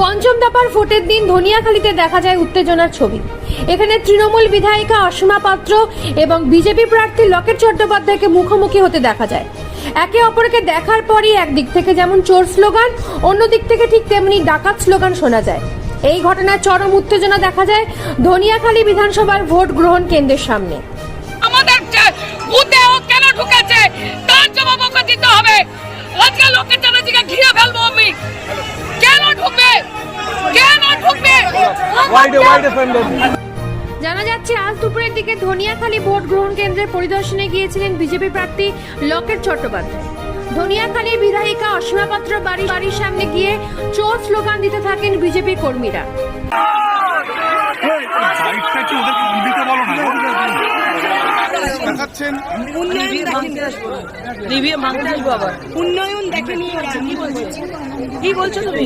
পঞ্চম দফার ভোটের দিন ধনিয়াখালীতে দেখা যায় উত্তেজনার ছবি। এখানে তৃণমূল বিধায়িকা অসীমা পাত্র এবং বিজেপি প্রার্থী লকেট চট্টোপাধ্যায়কে মুখোমুখি হতে দেখা যায়। একে অপরকে দেখার পরই একদিক থেকে যেমন চোর স্লোগান, অন্যদিক থেকে ঠিক তেমনি ডাকাত স্লোগান শোনা যায়। এই ঘটনায় চরম উত্তেজনা দেখা যায় ধনিয়াখালী বিধানসভার ভোট গ্রহণ কেন্দ্রের সামনে। আমাদের বুথে ও কেন ঢুকেছে তার জবাব ওকে দিতে হবে। আজকে লকেট চট্টোপাধ্যায়কে ঘিরে ফেলবো আমি। কেন ঢুকবে? কেন ঢুকবে? জানা যাচ্ছে আজ দুপুরের দিকে ধনিয়াখালী ভোট গ্রহণ কেন্দ্রের পরিদর্শনে গিয়েছিলেন বিজেপি প্রার্থী লকেট চট্টোপাধ্যায়। ধনিয়াখালীর বিধায়িকা অসীমা পাত্র বাড়ির সামনে গিয়ে চোর স্লোগান দিতে থাকেন বিজেপি কর্মীরা। উন্নয়ন দেখেনি, কি বলছো তুমি?